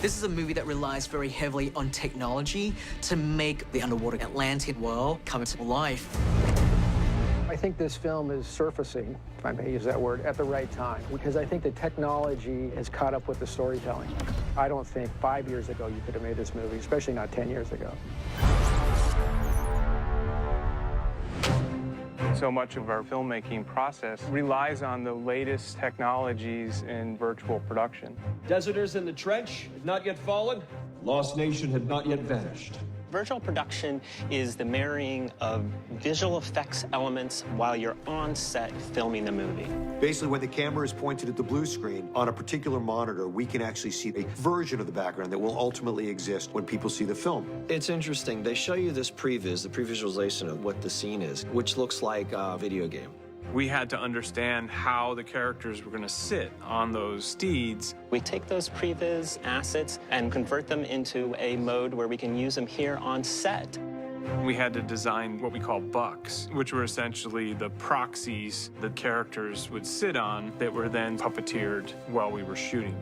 This is a movie that relies very heavily on technology to make the underwater Atlantean world come to life. I think this film is surfacing, if I may use that word, at the right time, because I think the technology has caught up with the storytelling. I don't think 5 years ago you could have made this movie, especially not 10 years ago. So much of our filmmaking process relies on the latest technologies in virtual production. Deserters in the trench had not yet fallen. Lost Nation had not yet vanished. Virtual production is the marrying of visual effects elements while you're on set filming the movie. Basically, when the camera is pointed at the blue screen on a particular monitor, we can actually see a version of the background that will ultimately exist when people see the film. It's interesting. They show you this previs, the pre-visualization of what the scene is, which looks like a video game. We had to understand how the characters were going to sit on those steeds. We take those previs assets and convert them into a mode where we can use them here on set. We had to design what we call bucks, which were essentially the proxies the characters would sit on that were then puppeteered while we were shooting.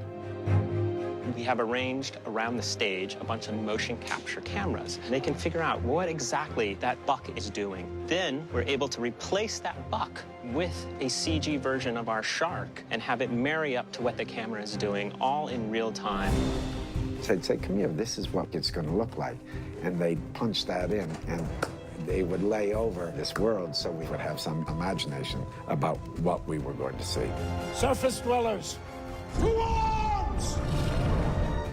We have arranged around the stage a bunch of motion capture cameras. They can figure out what exactly that buck is doing. Then we're able to replace that buck with a CG version of our shark and have it marry up to what the camera is doing, all in real time. So I'd say, come here, this is what it's going to look like. And they'd punch that in, and they would lay over this world so we would have some imagination about what we were going to see. Surface dwellers, to arms!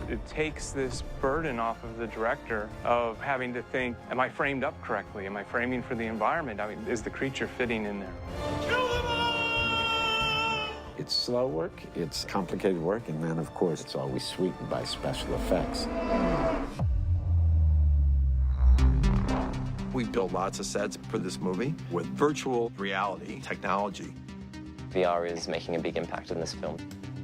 It takes this burden off of the director of having to think, am I framed up correctly? Am I framing for the environment? I mean, is the creature fitting in there? Kill them all! It's slow work, it's complicated work, and then, of course, it's always sweetened by special effects. We built lots of sets for this movie with virtual reality technology. VR is making a big impact in this film.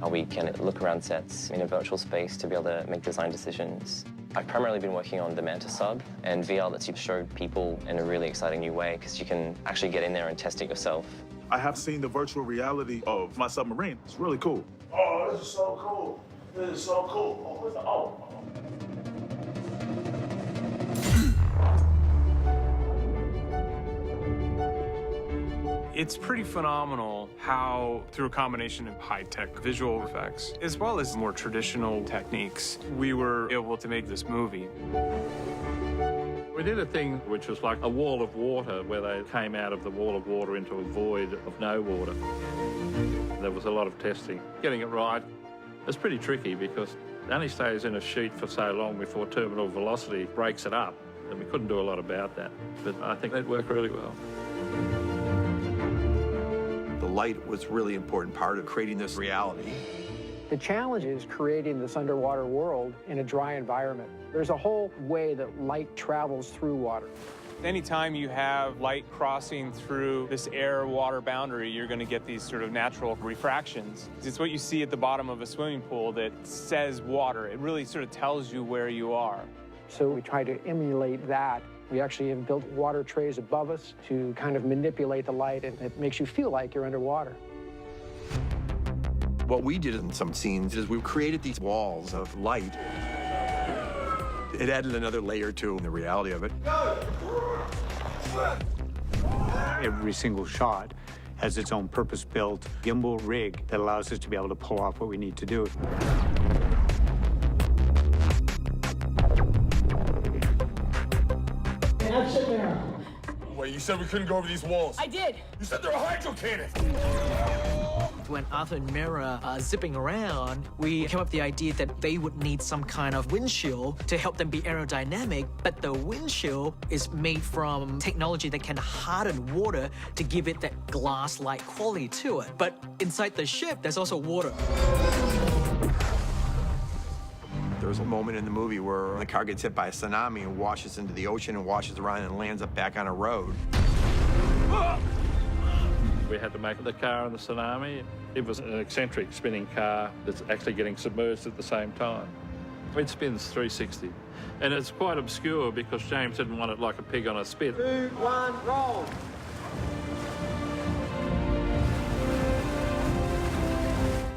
We can look around sets in a virtual space to be able to make design decisions. I've primarily been working on the Manta sub, and VR lets you show people in a really exciting new way because you can actually get in there and test it yourself. I have seen the virtual reality of my submarine. It's really cool. Oh, this is so cool. This is so cool. Oh, what's the, oh. It's pretty phenomenal how, through a combination of high-tech visual effects, as well as more traditional techniques, we were able to make this movie. We did a thing which was like a wall of water, where they came out of the wall of water into a void of no water. There was a lot of testing. Getting it right is pretty tricky because it only stays in a sheet for so long before terminal velocity breaks it up, and we couldn't do a lot about that. But I think that worked really well. The light was a really important part of creating this reality. The challenge is creating this underwater world in a dry environment. There's a whole way that light travels through water. Anytime you have light crossing through this air-water boundary, you're going to get these sort of natural refractions. It's what you see at the bottom of a swimming pool that says water. It really sort of tells you where you are. So we try to emulate that. We actually have built water trays above us to kind of manipulate the light, and it makes you feel like you're underwater. What we did in some scenes is we created these walls of light. It added another layer to the reality of it. Every single shot has its own purpose-built gimbal rig that allows us to be able to pull off what we need to do. Wait, you said we couldn't go over these walls. I did. You said they're a hydro cannon. When Arthur and Mira are zipping around, we came up with the idea that they would need some kind of windshield to help them be aerodynamic, but the windshield is made from technology that can harden water to give it that glass-like quality to it. But inside the ship, there's also water. There was a moment in the movie where the car gets hit by a tsunami and washes into the ocean and washes around and lands up back on a road. We had to make the car in the tsunami. It was an eccentric spinning car that's actually getting submerged at the same time. It spins 360. And it's quite obscure because James didn't want it like a pig on a spit. 2, 1, roll.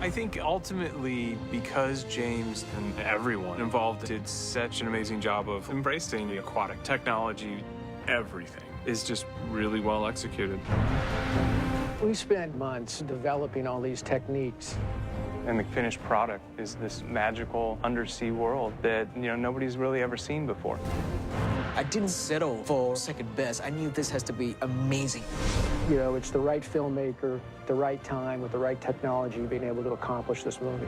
I think ultimately, because James and everyone involved did such an amazing job of embracing the aquatic technology, everything is just really well executed. We spent months developing all these techniques. And the finished product is this magical undersea world that, nobody's really ever seen before. I didn't settle for second best. I knew this has to be amazing. You know, it's the right filmmaker, the right time, with the right technology, being able to accomplish this movie.